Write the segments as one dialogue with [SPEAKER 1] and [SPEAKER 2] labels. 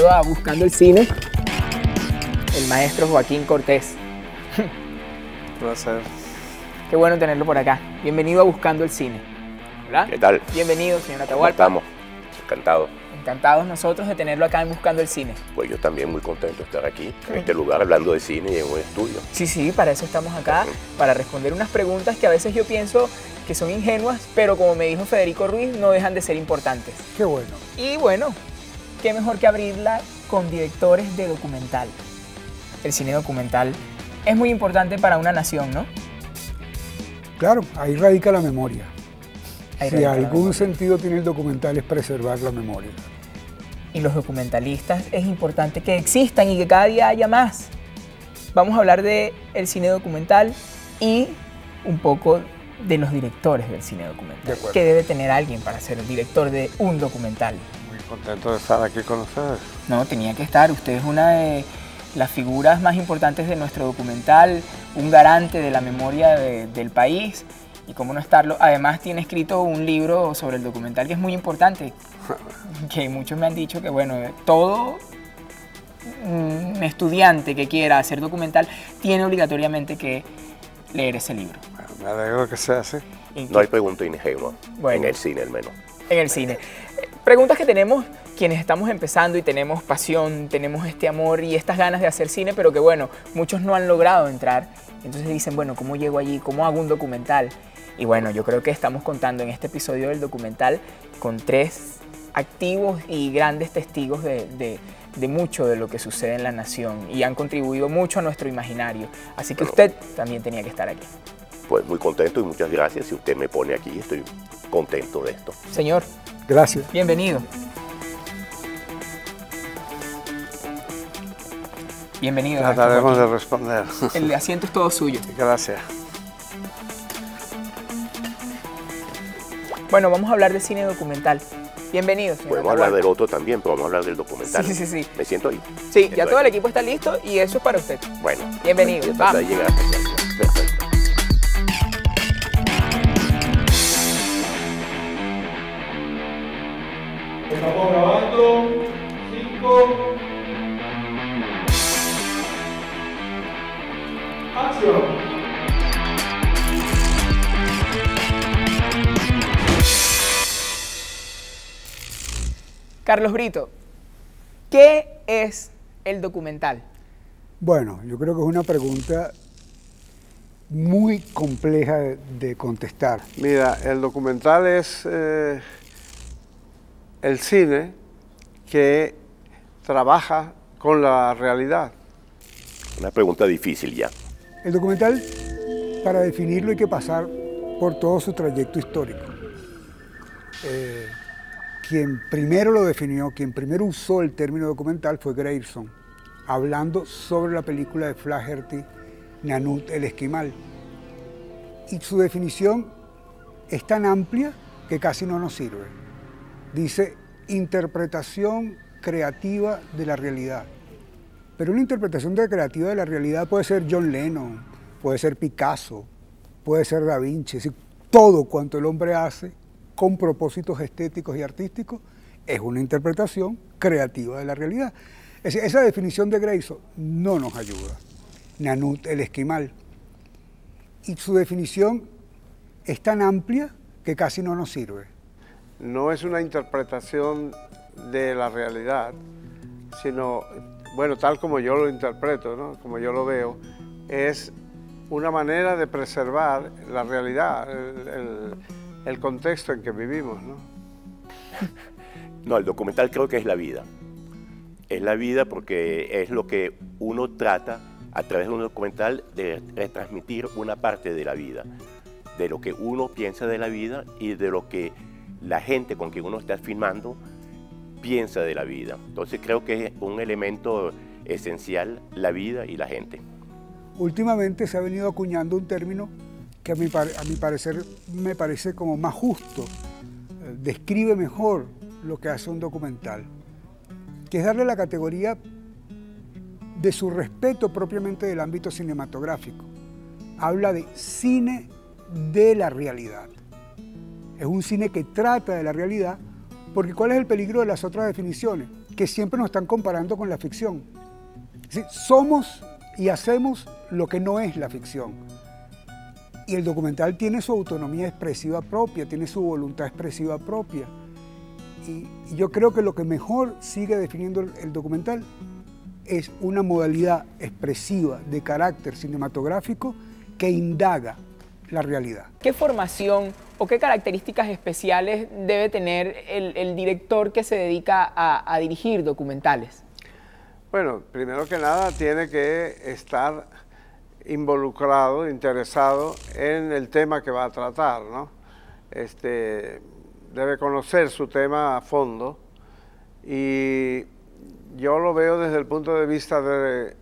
[SPEAKER 1] bienvenido a Buscando el Cine, el maestro Joaquín Cortés.
[SPEAKER 2] Placer.
[SPEAKER 1] Qué bueno tenerlo por acá. Bienvenido a Buscando el Cine. ¿Verdad?
[SPEAKER 3] ¿Qué tal?
[SPEAKER 1] Bienvenido, señor
[SPEAKER 3] ¿Cómo
[SPEAKER 1] Atahualpa.
[SPEAKER 3] estamos? Encantado.
[SPEAKER 1] Encantados nosotros de tenerlo acá en Buscando el Cine.
[SPEAKER 3] Pues yo también muy contento de estar aquí, en este lugar, hablando de cine y en un estudio.
[SPEAKER 1] Sí, para eso estamos acá, para responder unas preguntas que a veces yo pienso que son ingenuas, pero como me dijo Federico Ruiz, no dejan de ser importantes.
[SPEAKER 4] Qué bueno.
[SPEAKER 1] Y bueno, qué mejor que abrirla con directores de documental. El cine documental es muy importante para una nación, ¿no?
[SPEAKER 4] Claro, ahí radica la memoria.
[SPEAKER 1] Ahí
[SPEAKER 4] Si
[SPEAKER 1] radica la
[SPEAKER 4] algún
[SPEAKER 1] memoria.
[SPEAKER 4] sentido tiene el documental es preservar la memoria.
[SPEAKER 1] Y los documentalistas es importante que existan y que cada día haya más. Vamos a hablar del cine documental y un poco de los directores del cine documental.
[SPEAKER 4] De acuerdo.
[SPEAKER 1] ¿Qué debe tener alguien para ser el director de un documental?
[SPEAKER 2] Muy contento de estar aquí con ustedes.
[SPEAKER 1] No, tenía que estar. Usted es una de las figuras más importantes de nuestro documental, un garante de la memoria del país. Y cómo no estarlo. Además tiene escrito un libro sobre el documental que es muy importante, que muchos me han dicho que bueno, todo estudiante que quiera hacer documental tiene obligatoriamente que leer ese libro.
[SPEAKER 2] Bueno, me alegro que sea así.
[SPEAKER 3] No hay pregunta ingenua,
[SPEAKER 1] Bueno.
[SPEAKER 3] en el cine al menos.
[SPEAKER 1] En el cine. Preguntas que tenemos quienes estamos empezando y tenemos pasión, tenemos este amor y estas ganas de hacer cine, pero que bueno, muchos no han logrado entrar. Entonces dicen, bueno, ¿cómo llego allí? ¿Cómo hago un documental? Y bueno, yo creo que estamos contando en este episodio del documental con 3 activos y grandes testigos de mucho de lo que sucede en la nación y han contribuido mucho a nuestro imaginario. Así que usted también tenía que estar aquí.
[SPEAKER 3] Pues muy contento y muchas gracias. Si usted me pone aquí, estoy contento de esto.
[SPEAKER 1] Señor,
[SPEAKER 4] Gracias.
[SPEAKER 1] bienvenido. Bienvenido.
[SPEAKER 2] Trataremos de responder.
[SPEAKER 1] El asiento es todo suyo.
[SPEAKER 2] Gracias.
[SPEAKER 1] Bueno, vamos a hablar de cine documental. Bienvenido, señor
[SPEAKER 3] Podemos hablar
[SPEAKER 1] Atahualpa.
[SPEAKER 3] del otro también, pero vamos a hablar del documental.
[SPEAKER 1] Sí.
[SPEAKER 3] ¿Me siento ahí?
[SPEAKER 1] Sí, ya
[SPEAKER 3] Estoy
[SPEAKER 1] todo el
[SPEAKER 3] aquí.
[SPEAKER 1] equipo está listo y eso es para usted.
[SPEAKER 3] Bueno.
[SPEAKER 1] Bienvenido,
[SPEAKER 3] Ya
[SPEAKER 1] vamos.
[SPEAKER 3] está, llega. Perfecto.
[SPEAKER 5] Estamos grabando. 5. Acción.
[SPEAKER 1] Carlos Brito, ¿qué es el documental?
[SPEAKER 4] Bueno, yo creo que es una pregunta muy compleja de contestar.
[SPEAKER 2] Mira, el documental es el cine que trabaja con la realidad.
[SPEAKER 3] Una pregunta difícil ya.
[SPEAKER 4] El documental, para definirlo, hay que pasar por todo su trayecto histórico. Quien primero lo definió, quien primero usó el término documental fue Grayson, hablando sobre la película de Flaherty, Nanut el Esquimal. Y su definición es tan amplia que casi no nos sirve. Dice, interpretación creativa de la realidad. Pero una interpretación creativa de la realidad puede ser John Lennon, puede ser Picasso, puede ser Da Vinci. Es decir, todo cuanto el hombre hace con propósitos estéticos y artísticos es una interpretación creativa de la realidad. Es decir, esa definición de Grayson no nos ayuda. Nanut el Esquimal. Y su definición es tan amplia que casi no nos sirve.
[SPEAKER 2] No es una interpretación de la realidad, sino, bueno, tal como yo lo interpreto, ¿no? Como yo lo veo, es una manera de preservar la realidad, el contexto en que vivimos, ¿no?
[SPEAKER 3] No, el documental creo que es la vida. Es la vida porque es lo que uno trata a través de un documental de retransmitir una parte de la vida, de lo que uno piensa de la vida y de lo que la gente con quien uno está filmando piensa de la vida. Entonces creo que es un elemento esencial, la vida y la gente.
[SPEAKER 4] Últimamente se ha venido acuñando un término que a mi parecer me parece como más justo, describe mejor lo que hace un documental, que es darle la categoría de su respeto propiamente del ámbito cinematográfico. Habla de cine de la realidad. Es un cine que trata de la realidad, porque ¿cuál es el peligro de las otras definiciones? que siempre nos están comparando con la ficción. Es decir, somos y hacemos lo que no es la ficción. Y el documental tiene su autonomía expresiva propia, tiene su voluntad expresiva propia. Y yo creo que lo que mejor sigue definiendo el documental es una modalidad expresiva de carácter cinematográfico que indaga la realidad.
[SPEAKER 1] ¿Qué formación o qué características especiales debe tener el director que se dedica a dirigir documentales?
[SPEAKER 2] Bueno, primero que nada tiene que estar involucrado, interesado en el tema que va a tratar, ¿no? Debe conocer su tema a fondo y yo lo veo desde el punto de vista de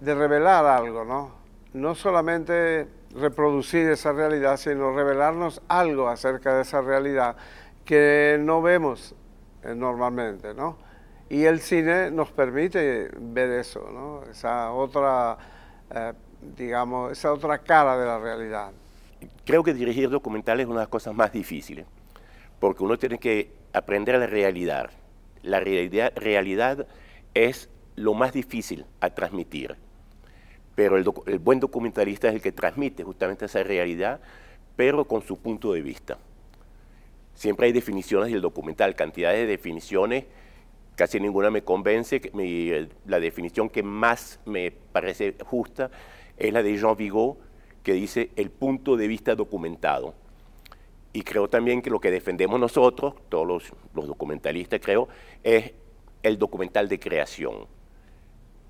[SPEAKER 2] revelar algo, ¿no? No solamente reproducir esa realidad, sino revelarnos algo acerca de esa realidad que no vemos normalmente, ¿no? Y el cine nos permite ver eso, ¿no? Esa otra, digamos, esa otra cara de la realidad.
[SPEAKER 3] Creo que dirigir documentales es una de las cosas más difíciles, porque uno tiene que aprender a la realidad. La realidad es lo más difícil a transmitir, pero el buen documentalista es el que transmite justamente esa realidad, pero con su punto de vista. Siempre hay definiciones del documental, cantidades de definiciones, casi ninguna me convence. La definición que más me parece justa es la de Jean Vigo, que dice el punto de vista documentado. Y creo también que lo que defendemos nosotros, todos los documentalistas creo, es el documental de creación.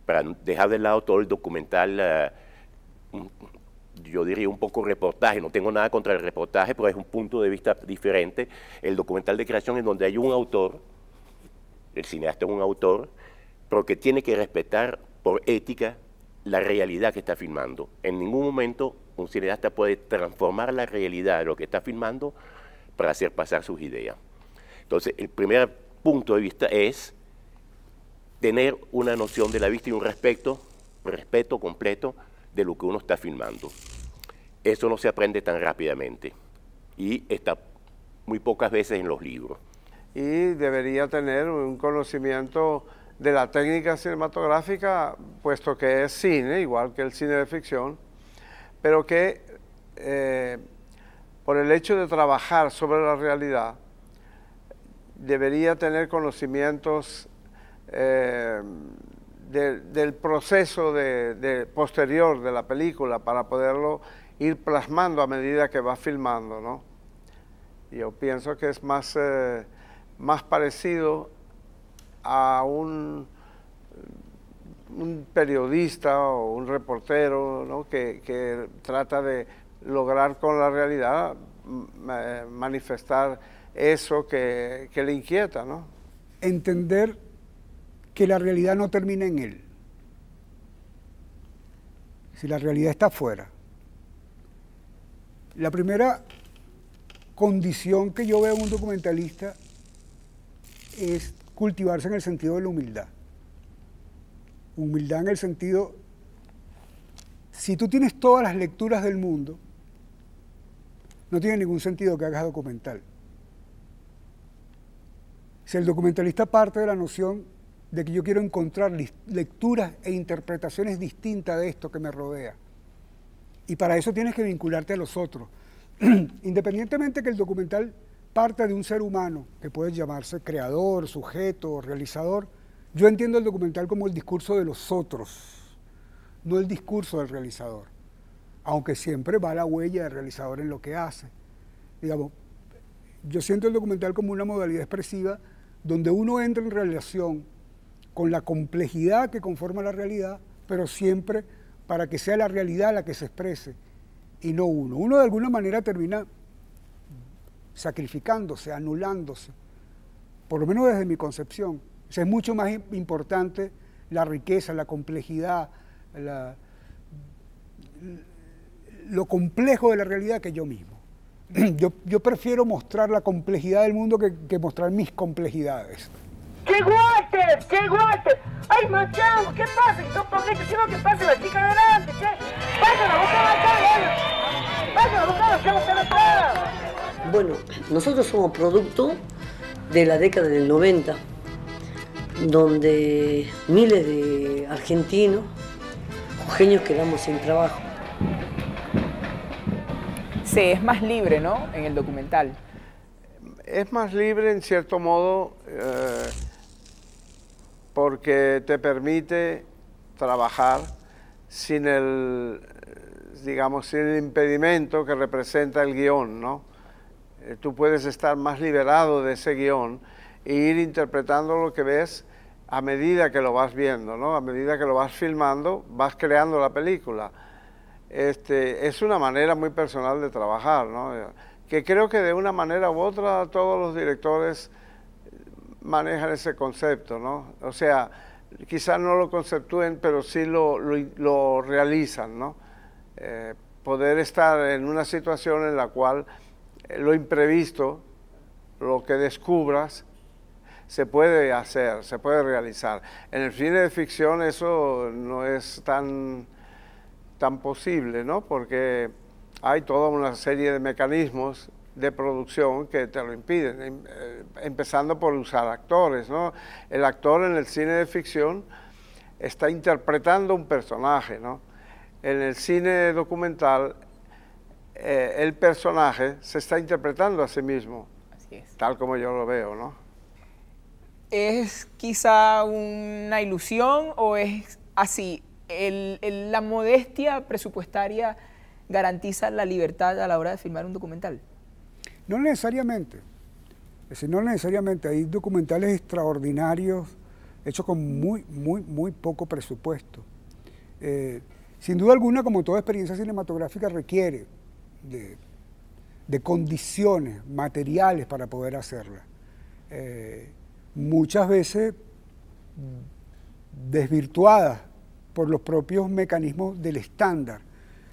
[SPEAKER 3] Para dejar de lado todo el documental, yo diría un poco reportaje, no tengo nada contra el reportaje, pero es un punto de vista diferente. El documental de creación es donde hay un autor, el cineasta es un autor, pero que tiene que respetar por ética la realidad que está filmando. En ningún momento un cineasta puede transformar la realidad de lo que está filmando para hacer pasar sus ideas. Entonces, el primer punto de vista es tener una noción de la vista y un respeto completo de lo que uno está filmando. Eso no se aprende tan rápidamente y está muy pocas veces en los libros.
[SPEAKER 2] Y debería tener un conocimiento de la técnica cinematográfica, puesto que es cine, igual que el cine de ficción, pero que por el hecho de trabajar sobre la realidad, debería tener conocimientos del proceso posterior de la película para poderlo ir plasmando a medida que va filmando, ¿no? Yo pienso que es más parecido a un periodista o un reportero, ¿no? que trata de lograr con la realidad manifestar eso que le inquieta, ¿no?
[SPEAKER 4] Entender que la realidad no termina en él. Si la realidad está afuera. La primera condición que yo veo en un documentalista es cultivarse en el sentido de la humildad. Humildad en el sentido, si tú tienes todas las lecturas del mundo, no tiene ningún sentido que hagas documental. Si el documentalista parte de la noción de que yo quiero encontrar lecturas e interpretaciones distintas de esto que me rodea, y para eso tienes que vincularte a los otros. Independientemente que el documental parte de un ser humano, que puede llamarse creador, sujeto, realizador, yo entiendo el documental como el discurso de los otros, no el discurso del realizador, aunque siempre va la huella del realizador en lo que hace. Digamos, yo siento el documental como una modalidad expresiva donde uno entra en relación con la complejidad que conforma la realidad, pero siempre para que sea la realidad la que se exprese y no uno. Uno de alguna manera termina sacrificándose, anulándose, por lo menos desde mi concepción. O sea, es mucho más importante la riqueza, la complejidad, lo complejo de la realidad que yo mismo. Yo prefiero mostrar la complejidad del mundo que mostrar mis complejidades.
[SPEAKER 6] ¡Qué guate! ¡Qué guate! ¡Ay, Machado! ¿Qué pasa? Que son poquitos, quiero que pase la chica adelante, che. ¡Vaya la boca acá! ¡Vaya la boca, que vamos a atrás! Bueno, nosotros somos producto de la década del 90.
[SPEAKER 7] donde miles de argentinos, jujeños, quedamos sin trabajo.
[SPEAKER 1] Se es más libre, ¿no?, en el documental.
[SPEAKER 2] Es más libre en cierto modo porque te permite trabajar sin el, digamos, sin el impedimento que representa el guión, ¿no? Tú puedes estar más liberado de ese guión e ir interpretando lo que ves a medida que lo vas viendo, ¿no? A medida que lo vas filmando, vas creando la película. Es una manera muy personal de trabajar, ¿no? Que creo que de una manera u otra todos los directores manejan ese concepto, ¿no? O sea, quizás no lo conceptúen, pero sí lo realizan, ¿no? Poder estar en una situación en la cual lo imprevisto, lo que descubras, se puede hacer, se puede realizar. En el cine de ficción eso no es tan posible, ¿no? Porque hay toda una serie de mecanismos de producción que te lo impiden, empezando por usar actores, ¿no? El actor en el cine de ficción está interpretando un personaje, ¿no? En el cine documental, el personaje se está interpretando a sí mismo,
[SPEAKER 1] Así es.
[SPEAKER 2] tal como yo lo veo, ¿no?
[SPEAKER 1] ¿Es quizá una ilusión o es así? ¿La modestia presupuestaria garantiza la libertad a la hora de filmar un documental?
[SPEAKER 4] No necesariamente. Es decir, no necesariamente. Hay documentales extraordinarios hechos con muy poco presupuesto. Sin duda alguna, como toda experiencia cinematográfica, requiere de condiciones materiales para poder hacerla. Muchas veces desvirtuadas por los propios mecanismos del estándar.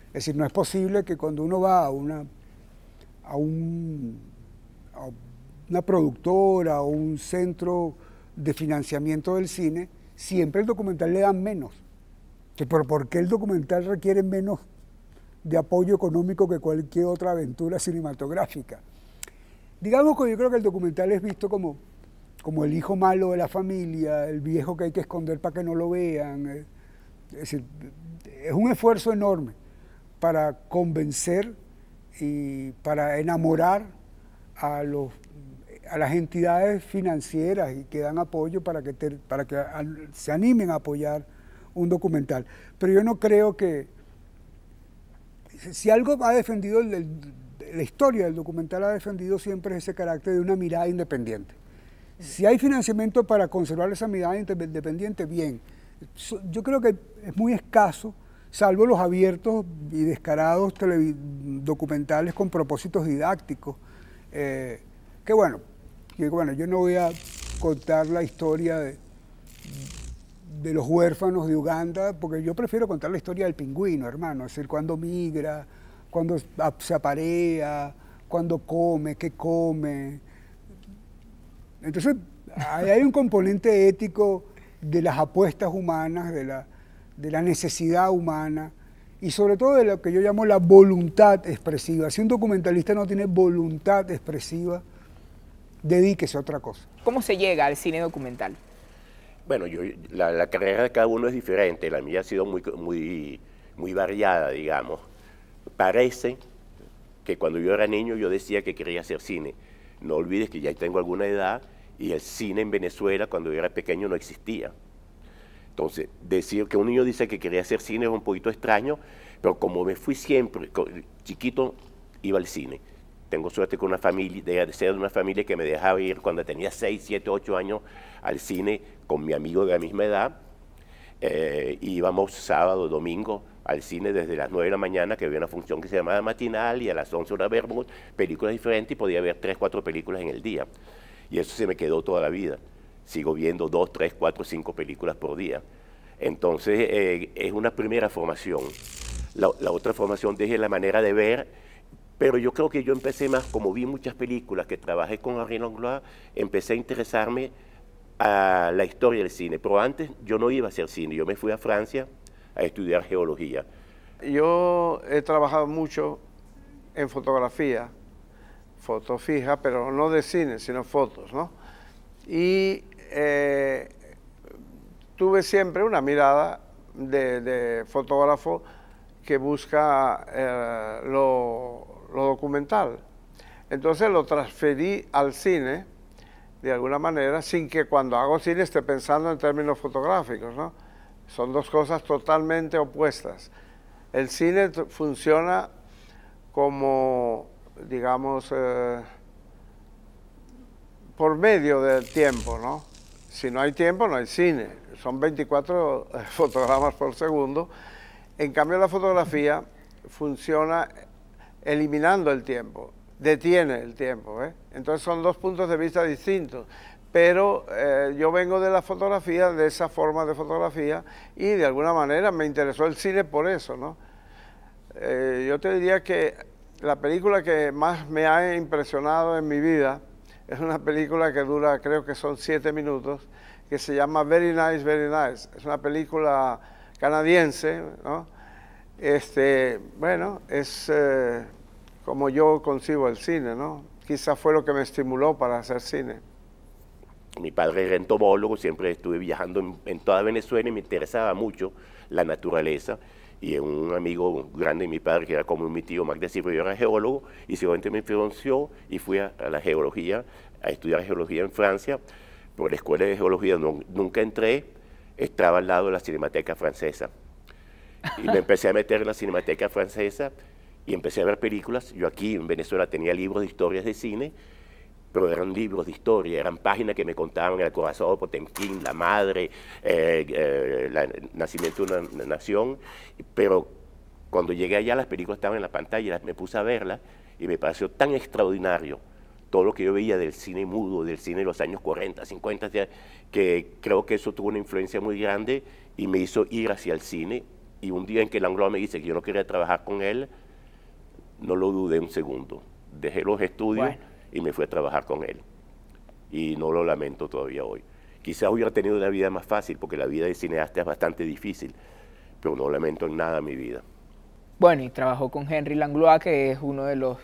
[SPEAKER 4] Es decir, no es posible que cuando uno va a una productora o un centro de financiamiento del cine, siempre el documental le dan menos. ¿Por qué el documental requiere menos de apoyo económico que cualquier otra aventura cinematográfica? Digamos que yo creo que el documental es visto como el hijo malo de la familia, el viejo que hay que esconder para que no lo vean. Es decir, es un esfuerzo enorme para convencer y para enamorar a las entidades financieras y que dan apoyo para que se animen a apoyar un documental. Pero yo no creo que... Si algo ha defendido, la historia del documental ha defendido siempre ese carácter de una mirada independiente. Si hay financiamiento para conservar esa mirada independiente, bien. Yo creo que es muy escaso, salvo los abiertos y descarados documentales con propósitos didácticos. Que bueno, yo no voy a contar la historia de los huérfanos de Uganda, porque yo prefiero contar la historia del pingüino, hermano, es decir, cuando migra, cuando se aparea, cuando come, qué come. Entonces, hay un componente ético de las apuestas humanas, de la necesidad humana y sobre todo de lo que yo llamo la voluntad expresiva. Si un documentalista no tiene voluntad expresiva, dedíquese a otra cosa.
[SPEAKER 1] ¿Cómo se llega al cine documental?
[SPEAKER 3] Bueno, la carrera de cada uno es diferente. La mía ha sido muy variada, digamos. Parece que cuando yo era niño yo decía que quería hacer cine. No olvides que ya tengo alguna edad y el cine en Venezuela cuando yo era pequeño no existía. Entonces, decir que un niño dice que quería hacer cine es un poquito extraño, pero como me fui siempre, chiquito, iba al cine. Tengo suerte con una familia, de ser de una familia que me dejaba ir cuando tenía 6, 7, 8 años al cine con mi amigo de la misma edad. Íbamos sábado, domingo al cine desde las 9 de la mañana, que había una función que se llamaba matinal, y a las 11 una vermut, películas diferentes, y podía ver 3, 4 películas en el día. Y eso se me quedó toda la vida. Sigo viendo 2, 3, 4, 5 películas por día. Entonces, es una primera formación. La otra formación es la manera de ver, pero yo creo que yo empecé más, como vi muchas películas que trabajé con Henri Langlois, empecé a interesarme a la historia del cine. Pero antes yo no iba a hacer cine, yo me fui a Francia a estudiar geología.
[SPEAKER 2] Yo he trabajado mucho en fotografía, foto fija, pero no de cine, sino fotos, ¿no? Y tuve siempre una mirada de fotógrafo que busca lo documental. Entonces lo transferí al cine, de alguna manera, sin que cuando hago cine esté pensando en términos fotográficos, ¿no? Son dos cosas totalmente opuestas. El cine funciona como, digamos, por medio del tiempo, ¿no? Si no hay tiempo, no hay cine. Son 24 fotogramas por segundo. En cambio, la fotografía funciona eliminando el tiempo, detiene el tiempo, ¿eh? Entonces son dos puntos de vista distintos. Pero yo vengo de la fotografía, de esa forma de fotografía, y de alguna manera me interesó el cine por eso, ¿no? Yo te diría que la película que más me ha impresionado en mi vida es una película que dura, creo que son 7 minutos, que se llama Very Nice, Very Nice. Es una película canadiense, ¿no? Bueno, es como yo concibo el cine, ¿no? Quizás fue lo que me estimuló para hacer cine.
[SPEAKER 3] Mi padre era entomólogo, siempre estuve viajando en toda Venezuela y me interesaba mucho la naturaleza. Y un amigo grande de mi padre, que era como mi tío Mac de Silva, yo era geólogo, y seguramente me influenció y fui a la geología, a estudiar geología en Francia, por la escuela de geología nunca entré, estaba al lado de la Cinemateca Francesa. Y me empecé a meter en la Cinemateca Francesa y empecé a ver películas. Yo aquí en Venezuela tenía libros de historias de cine, pero eran libros de historia, eran páginas que me contaban el corazón de Potemkin, la madre, el nacimiento de una nación. Pero cuando llegué allá, las películas estaban en la pantalla, me puse a verlas y me pareció tan extraordinario todo lo que yo veía del cine mudo, del cine de los años 40, 50, que creo que eso tuvo una influencia muy grande y me hizo ir hacia el cine. Y un día en que Langlois me dice que yo no quería trabajar con él, no lo dudé un segundo. Dejé los estudios y me fui a trabajar con él. Y no lo lamento todavía hoy. Quizás hubiera tenido una vida más fácil, porque la vida de cineasta es bastante difícil, pero no lamento en nada mi vida.
[SPEAKER 1] Bueno, y trabajó con Henry Langlois, que es uno de los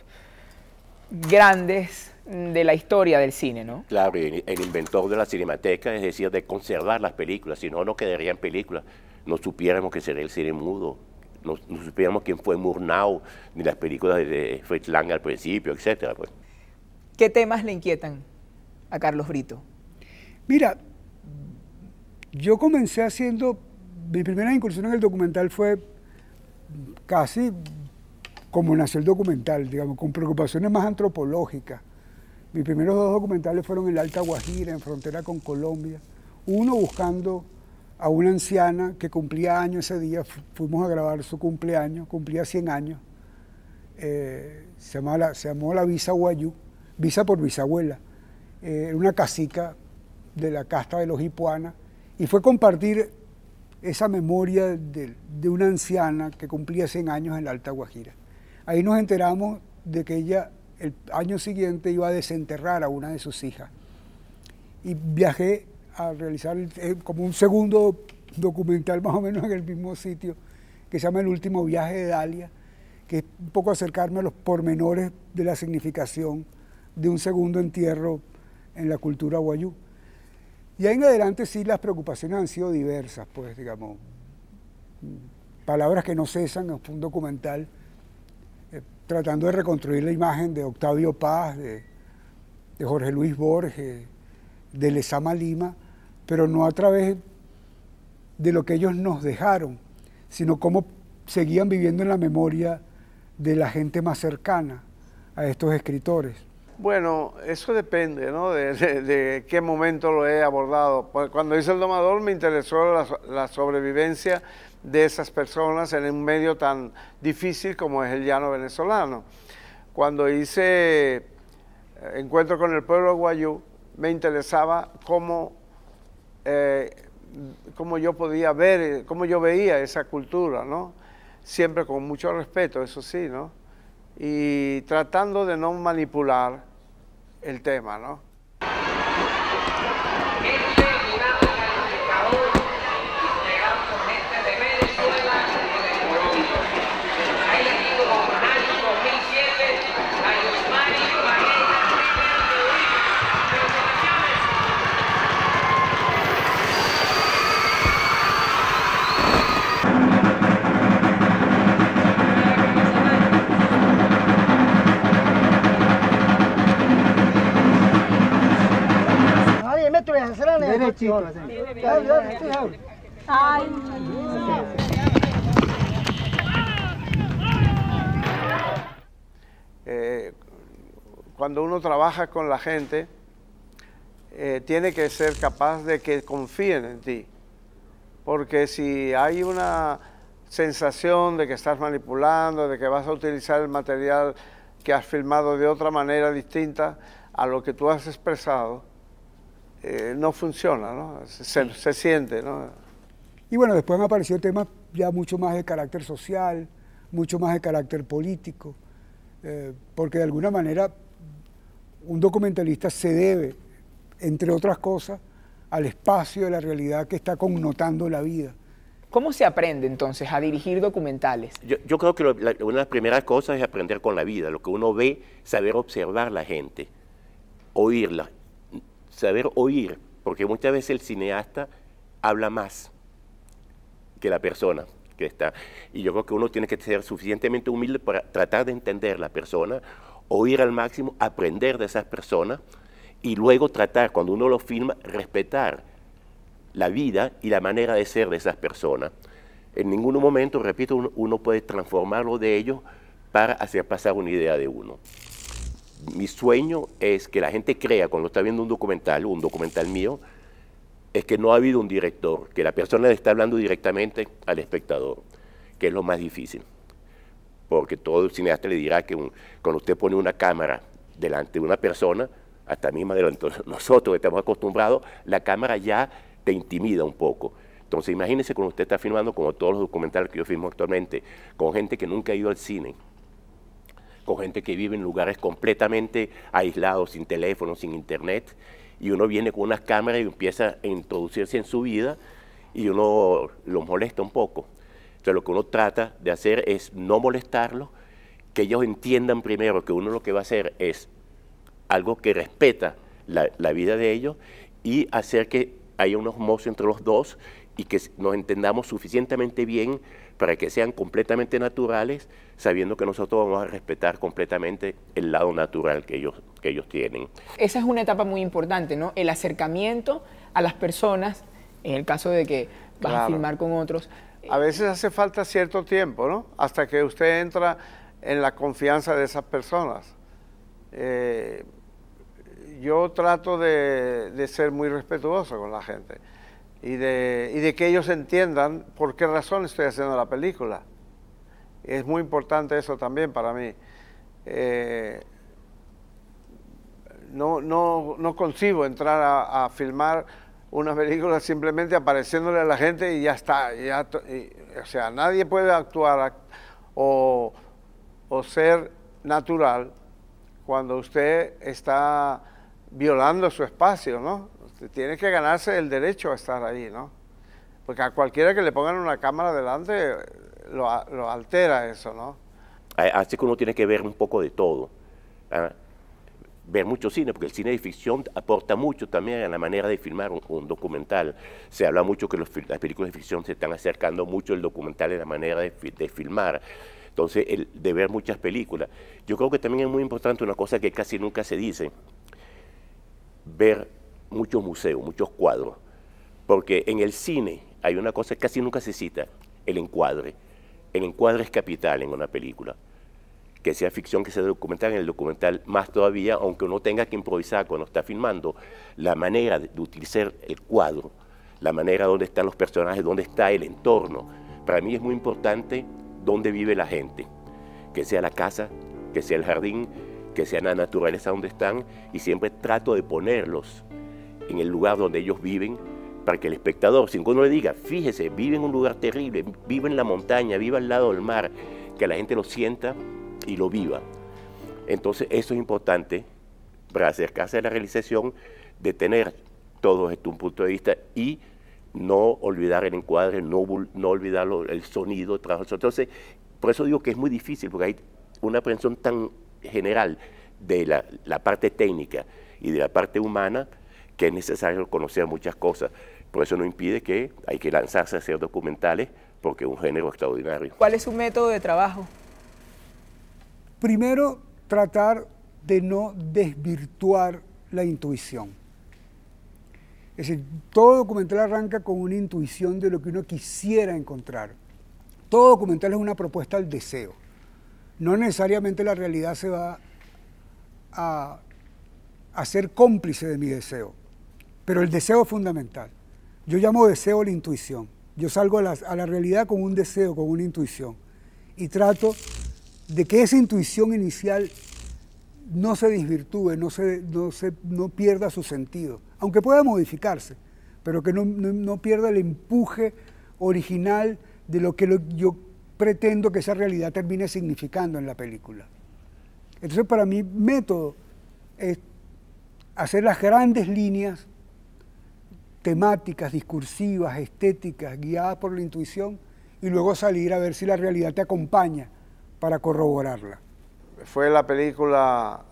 [SPEAKER 1] grandes de la historia del cine, ¿no? Claro,
[SPEAKER 3] el inventor de la cinemateca, es decir, de conservar las películas, si no, no quedarían películas. No supiéramos que sería el cine mudo, no supiéramos quién fue Murnau, ni las películas de Fritz Lang al principio, etcétera, pues.
[SPEAKER 1] ¿Qué temas le inquietan a Carlos Brito?
[SPEAKER 4] Mira, yo comencé haciendo, mi primera incursión en el documental fue casi como nació el documental, digamos, con preocupaciones más antropológicas. Mis primeros 2 documentales fueron en la Alta Guajira, en frontera con Colombia. Uno buscando a una anciana que cumplía años ese día, fuimos a grabar su cumpleaños, cumplía 100 años. Se llamó la Visa Guayú, Visa por bisabuela. Era una cacica de la casta de los Ipuana, y fue compartir esa memoria de una anciana que cumplía 100 años en la Alta Guajira. Ahí nos enteramos de que ella el año siguiente iba a desenterrar a una de sus hijas. Y viajé a realizar como un segundo documental más o menos en el mismo sitio, que se llama El último viaje de Dalia, que es un poco acercarme a los pormenores de la significación de un segundo entierro en la cultura guayú. Y ahí en adelante sí las preocupaciones han sido diversas, pues digamos, palabras que no cesan. Fue un documental tratando de reconstruir la imagen de Octavio Paz, de Jorge Luis Borges, de Lezama Lima, pero no a través de lo que ellos nos dejaron, sino cómo seguían viviendo en la memoria de la gente más cercana a estos escritores.
[SPEAKER 2] Bueno, eso depende, ¿no? de qué momento lo he abordado. Cuando hice El Domador me interesó la sobrevivencia de esas personas en un medio tan difícil como es el llano venezolano. Cuando hice Encuentro con el pueblo guayú, me interesaba cómo yo podía ver, cómo yo veía esa cultura, ¿no? Siempre con mucho respeto, eso sí, ¿no? Y tratando de no manipular el tema, ¿no?
[SPEAKER 4] Panchito.
[SPEAKER 6] Ay.
[SPEAKER 2] Cuando uno trabaja con la gente, tiene que ser capaz de que confíen en ti. Porque si hay una sensación de que estás manipulando, de que vas a utilizar el material que has filmado de otra manera distinta a lo que tú has expresado, no funciona, ¿no? Se siente, ¿no?
[SPEAKER 4] Y bueno, después han aparecido temas ya mucho más de carácter social, mucho más de carácter político, porque de alguna manera un documentalista se debe, entre otras cosas, al espacio de la realidad que está connotando la vida.
[SPEAKER 1] ¿Cómo se aprende entonces a dirigir documentales?
[SPEAKER 3] Yo creo que una de las primeras cosas es aprender con la vida, lo que uno ve, saber observar la gente, oírla, saber oír, porque muchas veces el cineasta habla más que la persona que está. Y yo creo que uno tiene que ser suficientemente humilde para tratar de entender la persona, oír al máximo, aprender de esas personas y luego tratar, cuando uno lo filma, respetar la vida y la manera de ser de esas personas. En ningún momento, repito, uno puede transformarlo de ellos para hacer pasar una idea de uno. Mi sueño es que la gente crea, cuando está viendo un documental mío, es que no ha habido un director, que la persona le está hablando directamente al espectador, que es lo más difícil. Porque todo el cineasta le dirá que cuando usted pone una cámara delante de una persona, hasta misma delante de nosotros que estamos acostumbrados, la cámara ya te intimida un poco. Entonces imagínese cuando usted está filmando, como todos los documentales que yo filmo actualmente, con gente que nunca ha ido al cine, con gente que vive en lugares completamente aislados, sin teléfono, sin internet, y uno viene con unas cámaras y empieza a introducirse en su vida y uno los molesta un poco. Entonces lo que uno trata de hacer es no molestarlos, que ellos entiendan primero que uno lo que va a hacer es algo que respeta la vida de ellos y hacer que haya una osmosis entre los dos y que nos entendamos suficientemente bien para que sean completamente naturales, sabiendo que nosotros vamos a respetar completamente el lado natural que ellos tienen.
[SPEAKER 1] Esa es una etapa muy importante, ¿no? El acercamiento a las personas, en el caso de que vas a filmar con otros.
[SPEAKER 2] A veces hace falta cierto tiempo, ¿no? Hasta que usted entra en la confianza de esas personas. Yo trato de ser muy respetuoso con la gente y de que ellos entiendan por qué razón estoy haciendo la película. Es muy importante eso también para mí. No concibo entrar a filmar una película simplemente apareciéndole a la gente y ya está. O sea, nadie puede actuar o ser natural cuando usted está violando su espacio, ¿no? Usted tiene que ganarse el derecho a estar ahí, ¿no? Porque a cualquiera que le pongan una cámara delante lo altera eso, ¿no?
[SPEAKER 3] Así que uno tiene que ver un poco de todo, ¿ah? Ver mucho cine, porque el cine de ficción aporta mucho también a la manera de filmar un documental. Se habla mucho que las películas de ficción se están acercando mucho al documental en la manera de filmar. Entonces, de ver muchas películas. Yo creo que también es muy importante una cosa que casi nunca se dice, ver muchos museos, muchos cuadros, porque en el cine hay una cosa que casi nunca se cita, el encuadre. El encuadre es capital en una película, que sea ficción, que sea documental, en el documental más todavía, aunque uno tenga que improvisar cuando está filmando, la manera de utilizar el cuadro, la manera donde están los personajes, dónde está el entorno. Para mí es muy importante dónde vive la gente, que sea la casa, que sea el jardín, que sea la naturaleza donde están, y siempre trato de ponerlos en el lugar donde ellos viven, para que el espectador, sin que uno le diga, fíjese, vive en un lugar terrible, vive en la montaña, vive al lado del mar, que la gente lo sienta y lo viva. Entonces eso es importante para acercarse a la realización, de tener todo esto un punto de vista y no olvidar el encuadre, no olvidar el sonido. Entonces, por eso digo que es muy difícil, porque hay una aprehensión tan general de la parte técnica y de la parte humana, que es necesario conocer muchas cosas. Por eso no impide que hay que lanzarse a hacer documentales, porque es un género extraordinario.
[SPEAKER 1] ¿Cuál es su método de trabajo?
[SPEAKER 4] Primero, tratar de no desvirtuar la intuición. Es decir, todo documental arranca con una intuición de lo que uno quisiera encontrar. Todo documental es una propuesta al deseo. No necesariamente la realidad se va a ser cómplice de mi deseo, pero el deseo es fundamental. Yo llamo deseo la intuición. Yo salgo a la realidad con un deseo, con una intuición, y trato de que esa intuición inicial no se desvirtúe, no pierda su sentido, aunque pueda modificarse, pero que no pierda el empuje original de lo que yo pretendo que esa realidad termine significando en la película. Entonces, para mí, método es hacer las grandes líneas temáticas, discursivas, estéticas, guiadas por la intuición, y luego salir a ver si la realidad te acompaña para corroborarla.
[SPEAKER 2] Fue la película,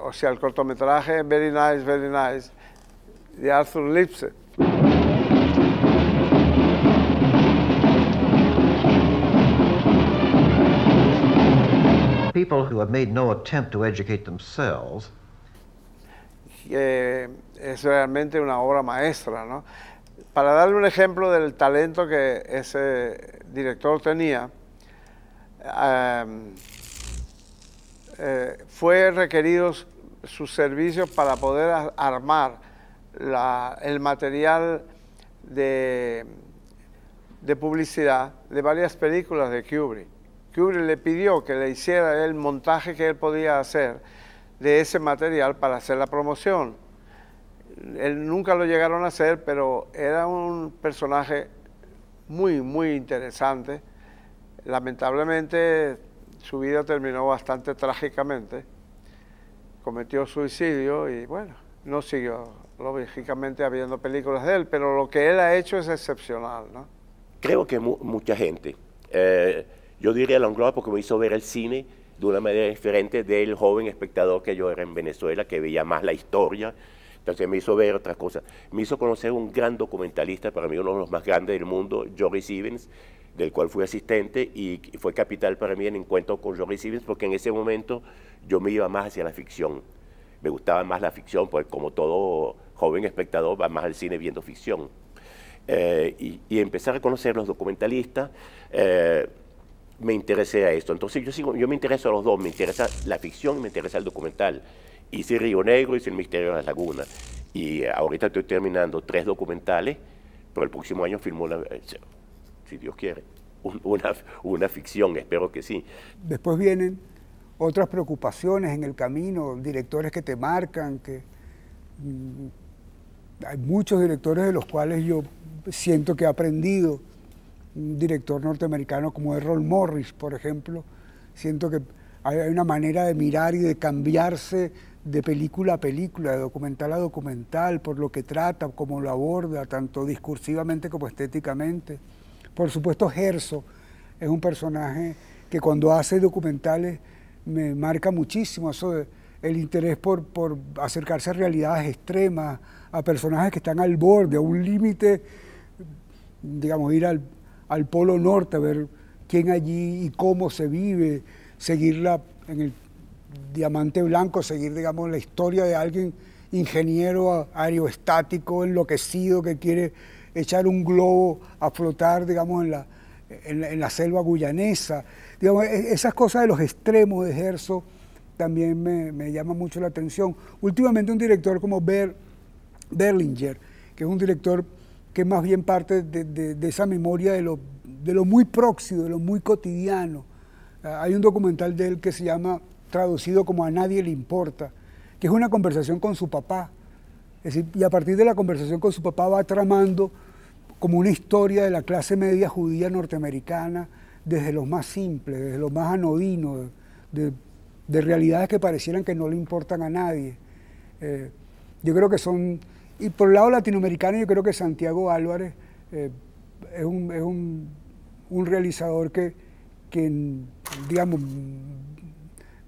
[SPEAKER 2] o sea, el cortometraje Very Nice, de Arthur Lipset.
[SPEAKER 8] People who have made no attempt to educate themselves.
[SPEAKER 2] Es realmente una obra maestra, ¿no? Para darle un ejemplo del talento que ese director tenía, fue requeridos sus servicios para poder armar el material de publicidad de varias películas de Kubrick. Kubrick le pidió que le hiciera el montaje que él podía hacer de ese material para hacer la promoción. Él nunca lo llegaron a hacer, pero era un personaje muy, muy interesante. Lamentablemente, su vida terminó bastante trágicamente. Cometió suicidio y, bueno, no siguió, lógicamente, habiendo películas de él, pero lo que él ha hecho es excepcional, ¿no?
[SPEAKER 3] Creo que mucha gente, yo diría Langlois porque me hizo ver el cine de una manera diferente del joven espectador que yo era en Venezuela, que veía más la historia. Entonces me hizo ver otras cosas. Me hizo conocer un gran documentalista, para mí uno de los más grandes del mundo, Joris Stevens, del cual fui asistente, y fue capital para mí el encuentro con Joris Stevens, porque en ese momento yo me iba más hacia la ficción. Me gustaba más la ficción, porque como todo joven espectador va más al cine viendo ficción. Y empezar a conocer los documentalistas, me interesé a esto. Entonces yo me intereso a los dos, me interesa la ficción y me interesa el documental. Hice Río Negro, hice El Misterio de las Lagunas, y ahorita estoy terminando 3 documentales, pero el próximo año filmo, si Dios quiere, una ficción, espero que sí.
[SPEAKER 4] Después vienen otras preocupaciones en el camino, directores que te marcan, hay muchos directores de los cuales yo siento que he aprendido. Un director norteamericano como Errol Morris, por ejemplo, siento que hay una manera de mirar y de cambiarse de película a película, de documental a documental, por lo que trata, cómo lo aborda, tanto discursivamente como estéticamente. Por supuesto, Herzog es un personaje que cuando hace documentales me marca muchísimo, el interés por acercarse a realidades extremas, a personajes que están al borde, a un límite, digamos, ir al Polo Norte, a ver quién allí y cómo se vive, seguirla en el Diamante Blanco, seguir, digamos, la historia de alguien ingeniero aeroestático, enloquecido, que quiere echar un globo a flotar, digamos, en la selva guyanesa. Digamos, esas cosas de los extremos de Herzog también me llama mucho la atención. Últimamente un director como Berlinger, que es un director que más bien parte de esa memoria de lo muy próximo, de lo muy cotidiano. Hay un documental de él que se llama, traducido como A nadie le importa, que es una conversación con su papá. Es decir, y a partir de la conversación con su papá va tramando como una historia de la clase media judía norteamericana, desde lo más simple, desde lo más anodino, de realidades que parecieran que no le importan a nadie. Yo creo que son... Y por el lado latinoamericano, yo creo que Santiago Álvarez es un realizador que, digamos,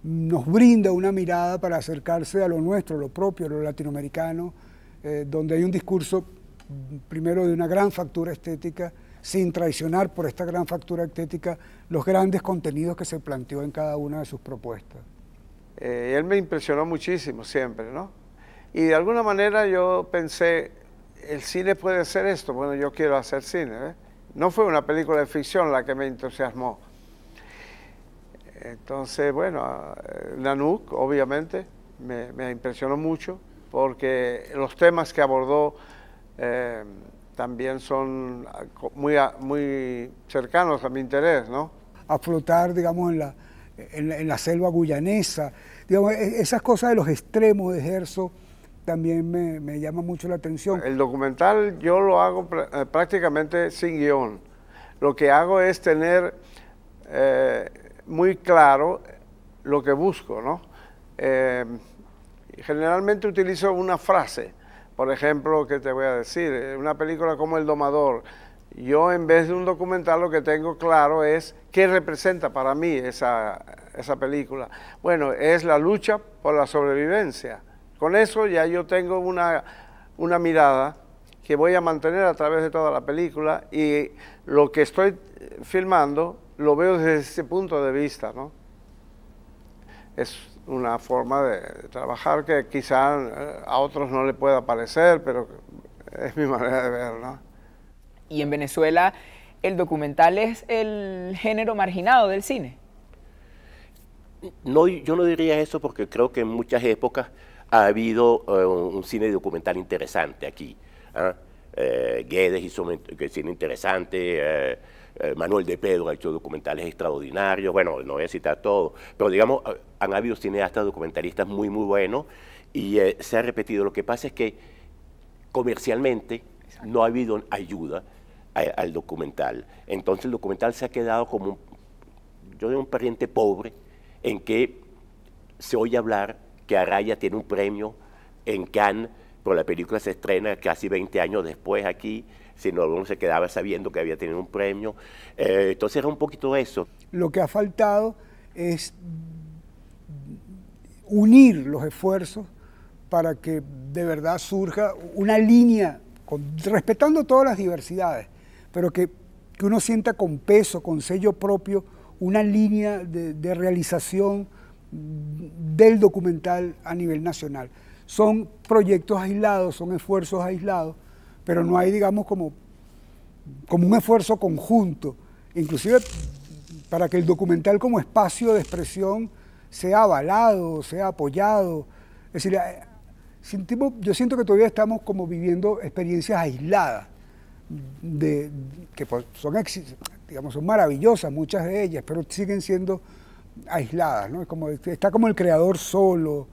[SPEAKER 4] nos brinda una mirada para acercarse a lo nuestro, lo propio, lo latinoamericano, donde hay un discurso, primero, de una gran factura estética, sin traicionar por esta gran factura estética los grandes contenidos que se planteó en cada una de sus propuestas.
[SPEAKER 2] Él me impresionó muchísimo siempre, ¿no? Y de alguna manera yo pensé, el cine puede ser esto, bueno, yo quiero hacer cine, ¿eh? No fue una película de ficción la que me entusiasmó. Entonces, bueno, Nanook, obviamente, me impresionó mucho, porque los temas que abordó también son muy cercanos a mi interés, ¿no?
[SPEAKER 4] A flotar, digamos, en la selva guyanesa. Digamos, esas cosas de los extremos de Herzog también me llama mucho la atención.
[SPEAKER 2] El documental yo lo hago prácticamente sin guión. Lo que hago es tener muy claro lo que busco, ¿no? Generalmente utilizo una frase. Por ejemplo, ¿qué te voy a decir? Una película como El Domador. Yo, en vez de un documental, lo que tengo claro es qué representa para mí esa película. Bueno, es la lucha por la sobrevivencia. Con eso ya yo tengo una mirada que voy a mantener a través de toda la película, y lo que estoy filmando lo veo desde ese punto de vista, ¿no? Es una forma de trabajar que quizá a otros no le pueda parecer, pero es mi manera de ver, ¿no?
[SPEAKER 1] Y en Venezuela, ¿el documental es el género marginado del cine?
[SPEAKER 3] No, yo no diría eso, porque creo que en muchas épocas ha habido un cine documental interesante aquí. Guedes hizo un cine interesante, Manuel de Pedro ha hecho documentales extraordinarios, bueno, no voy a citar todo, pero digamos, han habido cineastas documentalistas muy, muy buenos, y se ha repetido. Lo que pasa es que comercialmente no ha habido ayuda al documental. Entonces el documental se ha quedado como, yo digo, un pariente pobre, en que se oye hablar que Araya tiene un premio en Cannes, pero la película se estrena casi 20 años después aquí, sino uno se quedaba sabiendo que había tenido un premio. Entonces era un poquito eso.
[SPEAKER 4] Lo que ha faltado es unir los esfuerzos para que de verdad surja una línea, respetando todas las diversidades, pero que uno sienta con peso, con sello propio, una línea de realización del documental a nivel nacional. Son proyectos aislados, son esfuerzos aislados, pero no hay, digamos, como un esfuerzo conjunto, inclusive para que el documental como espacio de expresión sea avalado, sea apoyado. Es decir, yo siento que todavía estamos como viviendo experiencias aisladas, que son maravillosas muchas de ellas, pero siguen siendo aisladas, ¿no? Está como el creador solo,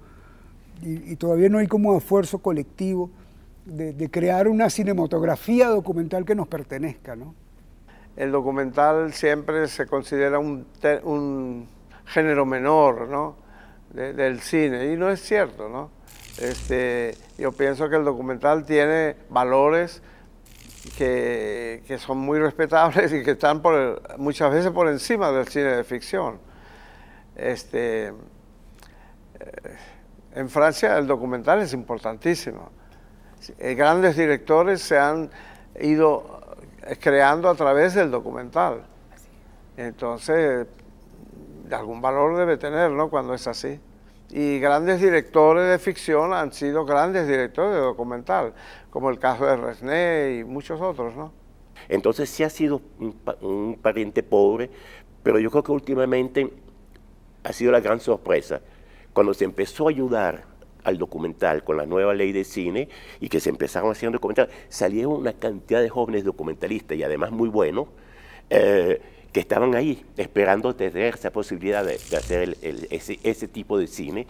[SPEAKER 4] y todavía no hay como un esfuerzo colectivo de crear una cinematografía documental que nos pertenezca, ¿no?
[SPEAKER 2] El documental siempre se considera un género menor, ¿no? del cine, y no es cierto, ¿no? Yo pienso que el documental tiene valores que son muy respetables y que están muchas veces por encima del cine de ficción. En Francia el documental es importantísimo. Grandes directores se han ido creando a través del documental. Entonces, algún valor debe tener, ¿no?, cuando es así. Y grandes directores de ficción han sido grandes directores de documental, como el caso de Resnais y muchos otros, ¿no?
[SPEAKER 3] Entonces sí ha sido un pariente pobre, pero yo creo que últimamente ha sido la gran sorpresa. Cuando se empezó a ayudar al documental con la nueva ley de cine y que se empezaron haciendo documentales, salieron una cantidad de jóvenes documentalistas, y además muy buenos, que estaban ahí esperando tener esa posibilidad de hacer ese tipo de cine.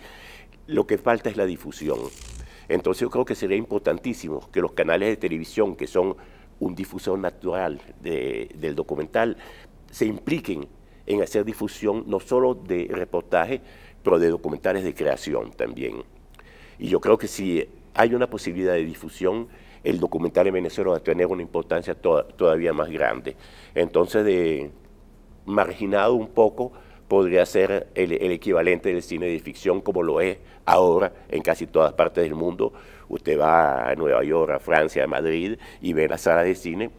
[SPEAKER 3] Lo que falta es la difusión. Entonces yo creo que sería importantísimo que los canales de televisión, que son un difusor natural del documental, se impliquen en hacer difusión no solo de reportaje, pero de documentales de creación también. Y yo creo que si hay una posibilidad de difusión, el documental en Venezuela va a tener una importancia todavía más grande. Entonces, marginado un poco, podría ser el equivalente del cine de ficción, como lo es ahora en casi todas partes del mundo. Usted va a Nueva York, a Francia, a Madrid, y ve las salas de cine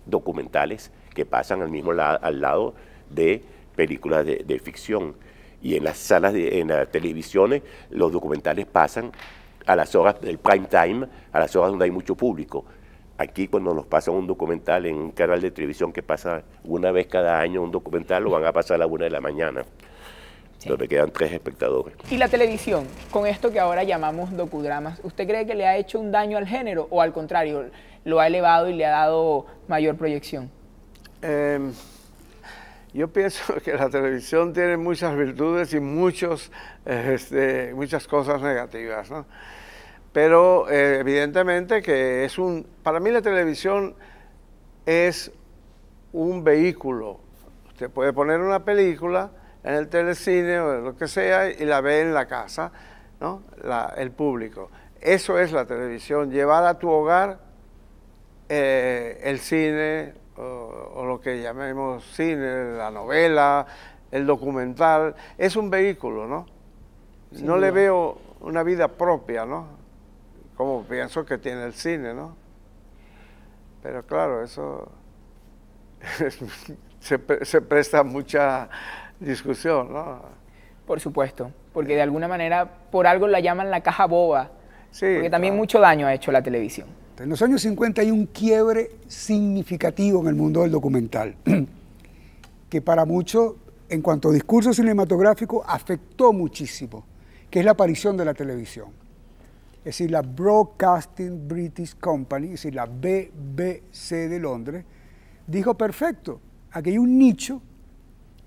[SPEAKER 3] documentales que pasan al lado de películas de ficción. Y en las salas, en las televisiones, los documentales pasan a las horas del prime time, a las horas donde hay mucho público. Aquí cuando nos pasan un documental en un canal de televisión que pasa una vez cada año un documental, lo van a pasar a la 1 de la mañana, donde quedan 3 espectadores.
[SPEAKER 1] ¿Y la televisión, con esto que ahora llamamos docudramas, usted cree que le ha hecho un daño al género o al contrario, lo ha elevado y le ha dado mayor proyección?
[SPEAKER 2] Yo pienso que la televisión tiene muchas virtudes y muchas cosas negativas, ¿no? Pero evidentemente que para mí la televisión es un vehículo. Usted puede poner una película en el telecine o lo que sea y la ve en la casa, ¿no? El público. Eso es la televisión, llevar a tu hogar el cine o lo que llamemos cine, la novela, el documental. Es un vehículo, ¿no? No le veo una vida propia, ¿no? Como pienso que tiene el cine, ¿no? Pero claro, eso se presta a mucha discusión, ¿no?
[SPEAKER 1] Por supuesto, porque de alguna manera por algo la llaman la caja boba,
[SPEAKER 2] sí,
[SPEAKER 1] porque también mucho daño ha hecho la televisión.
[SPEAKER 4] En los años 50 hay un quiebre significativo en el mundo del documental, que para muchos, en cuanto a discurso cinematográfico, afectó muchísimo, que es la aparición de la televisión. Es decir, la Broadcasting British Company, es decir, la BBC de Londres, dijo, perfecto, aquí hay un nicho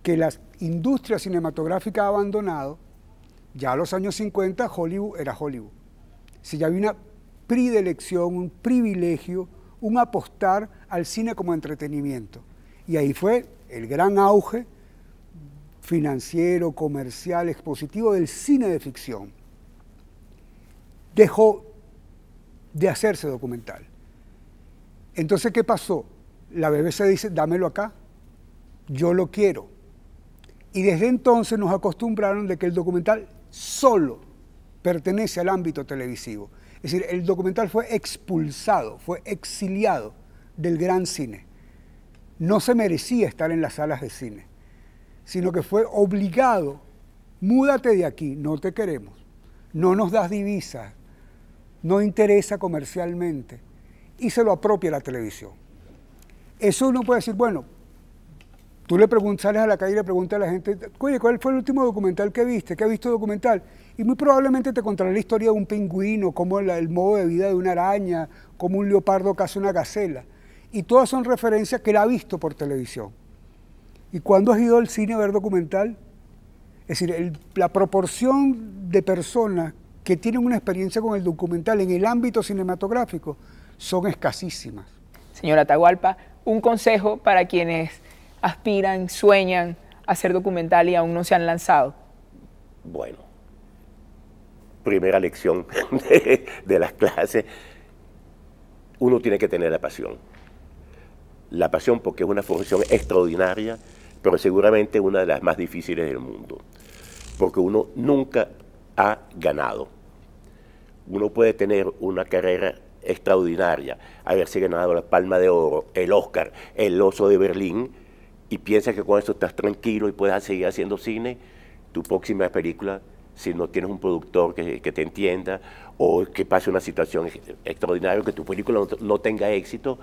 [SPEAKER 4] que la industria cinematográfica ha abandonado. Ya a los años 50 Hollywood era Hollywood. Si ya había una predilección, un privilegio, un apostar al cine como entretenimiento. Y ahí fue el gran auge financiero, comercial, expositivo del cine de ficción. Dejó de hacerse documental. Entonces, ¿qué pasó? La BBC dice, dámelo acá, yo lo quiero. Y desde entonces nos acostumbraron de que el documental solo pertenece al ámbito televisivo. Es decir, el documental fue expulsado, fue exiliado del gran cine. No se merecía estar en las salas de cine, sino que fue obligado, múdate de aquí, no te queremos, no nos das divisas, no interesa comercialmente, y se lo apropia la televisión. Eso uno puede decir, bueno, tú le preguntas, sales a la calle y le preguntas a la gente, oye, ¿cuál fue el último documental que viste? ¿Qué has visto documental? Y muy probablemente te contará la historia de un pingüino, como el modo de vida de una araña, como un leopardo caza una gacela. Y todas son referencias que él ha visto por televisión. ¿Y cuándo has ido al cine a ver documental? Es decir, la proporción de personas que tienen una experiencia con el documental en el ámbito cinematográfico son escasísimas.
[SPEAKER 1] Señora Atahualpa, un consejo para quienes aspiran, sueñan a hacer documental y aún no se han lanzado.
[SPEAKER 3] Bueno, primera lección de las clases, uno tiene que tener la pasión. La pasión porque es una profesión extraordinaria, pero seguramente una de las más difíciles del mundo, porque uno nunca ha ganado. Uno puede tener una carrera extraordinaria, haberse ganado la Palma de Oro, el Oscar, el Oso de Berlín, y piensas que con eso estás tranquilo y puedes seguir haciendo cine. Tu próxima película, si no tienes un productor que te entienda o que pase una situación extraordinaria, que tu película no tenga éxito,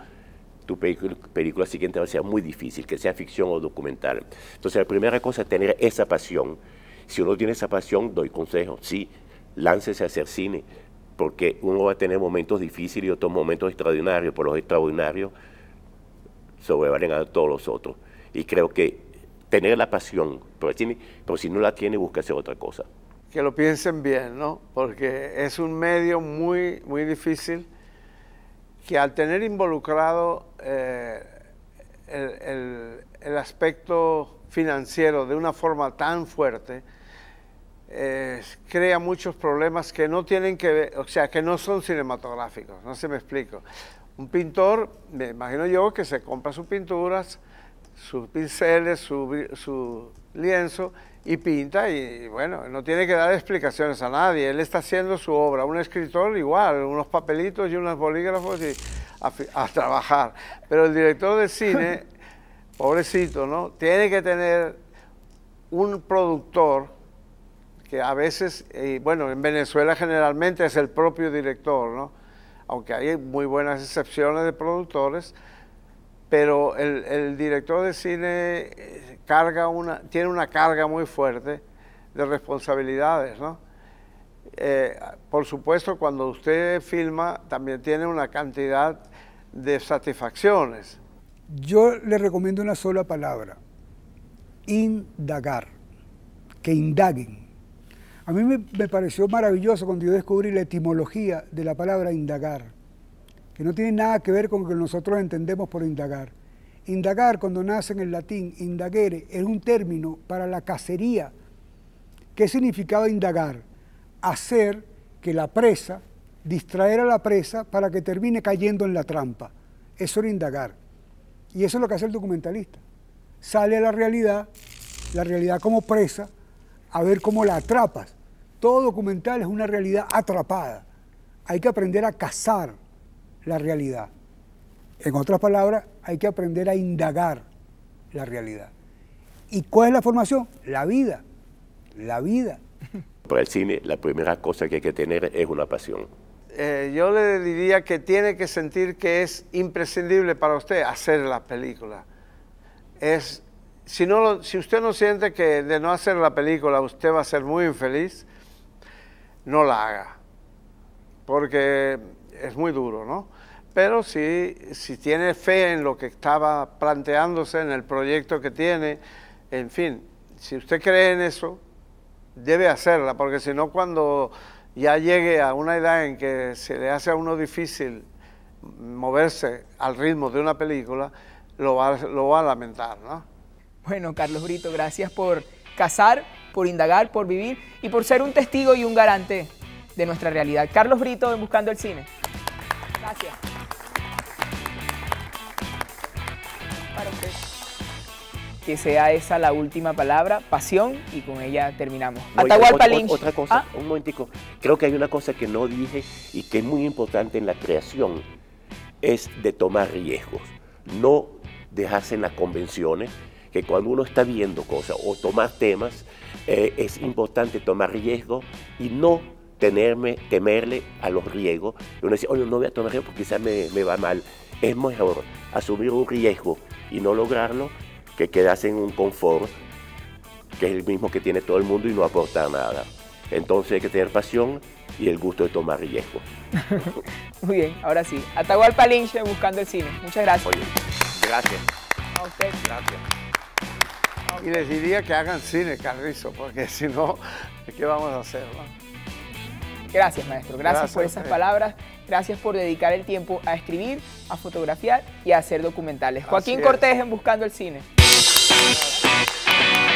[SPEAKER 3] tu película siguiente va a ser muy difícil, que sea ficción o documental. Entonces la primera cosa es tener esa pasión. Si uno tiene esa pasión, doy consejos, sí, láncese a hacer cine, porque uno va a tener momentos difíciles y otros momentos extraordinarios, pero los extraordinarios sobrevalen a todos los otros. Y creo que tener la pasión por el cine, pero si no la tiene, busca hacer otra cosa.
[SPEAKER 2] Que lo piensen bien, ¿no? Porque es un medio muy, muy difícil que al tener involucrado el aspecto financiero de una forma tan fuerte, crea muchos problemas que no tienen que ver, o sea, que no son cinematográficos, no sé si me explico. Un pintor, me imagino yo, que se compra sus pinturas, sus pinceles, su lienzo y pinta y bueno, no tiene que dar explicaciones a nadie, él está haciendo su obra. Un escritor igual, unos papelitos y unos bolígrafos y a trabajar. Pero el director de cine, pobrecito, ¿no? Tiene que tener un productor que a veces, bueno, en Venezuela generalmente es el propio director, ¿no? Aunque hay muy buenas excepciones de productores, pero el director de cine tiene una carga muy fuerte de responsabilidades, ¿no? Por supuesto, cuando usted filma, también tiene una cantidad de satisfacciones.
[SPEAKER 4] Yo le recomiendo una sola palabra: indagar, que indaguen. A mí me pareció maravilloso cuando yo descubrí la etimología de la palabra indagar, que no tiene nada que ver con lo que nosotros entendemos por indagar. Indagar, cuando nace en el latín, indagere, es un término para la cacería. ¿Qué significaba indagar? Hacer que la presa, distraer a la presa para que termine cayendo en la trampa. Eso era indagar. Y eso es lo que hace el documentalista. Sale a la realidad como presa, a ver cómo la atrapas. Todo documental es una realidad atrapada. Hay que aprender a cazar la realidad. En otras palabras, hay que aprender a indagar la realidad. ¿Y cuál es la formación? La vida. La vida.
[SPEAKER 3] Para el cine, la primera cosa que hay que tener es una pasión.
[SPEAKER 2] Yo le diría que tiene que sentir que es imprescindible para usted hacer la película. Si usted no siente que de no hacer la película usted va a ser muy infeliz, no la haga, porque es muy duro, ¿no? Pero si tiene fe en lo que estaba planteándose, en el proyecto que tiene, en fin, si usted cree en eso, debe hacerla, porque si no, cuando ya llegue a una edad en que se le hace a uno difícil moverse al ritmo de una película, lo va a lamentar, ¿no?
[SPEAKER 1] Bueno, Carlos Brito, gracias por cazar, por indagar, por vivir y por ser un testigo y un garante de nuestra realidad. Carlos Brito, en Buscando el Cine. Gracias. Para usted. Que sea esa la última palabra, pasión, y con ella terminamos. Atahualpa Lynch.
[SPEAKER 3] Otra cosa, un momentico. Creo que hay una cosa que no dije y que es muy importante en la creación, es de tomar riesgos. No dejarse en las convenciones, que cuando uno está viendo cosas o tomar temas, es importante tomar riesgos y no temerle a los riesgos. Uno dice, oye, no voy a tomar riesgos porque quizás me va mal. Es mejor asumir un riesgo y no lograrlo que quedarse en un confort que es el mismo que tiene todo el mundo y no aportar nada. Entonces hay que tener pasión y el gusto de tomar riesgos.
[SPEAKER 1] Muy bien, ahora sí. Atahualpa Lynch, Buscando el Cine. Muchas gracias.
[SPEAKER 3] Oye, gracias.
[SPEAKER 1] A usted.
[SPEAKER 3] Gracias.
[SPEAKER 2] Y les diría que hagan cine, Carrizo, porque si no, ¿qué vamos a hacer, no?
[SPEAKER 1] Gracias, maestro. Gracias por esas palabras. Gracias por dedicar el tiempo a escribir, a fotografiar y a hacer documentales. Joaquín Cortés, en Buscando el Cine. Gracias.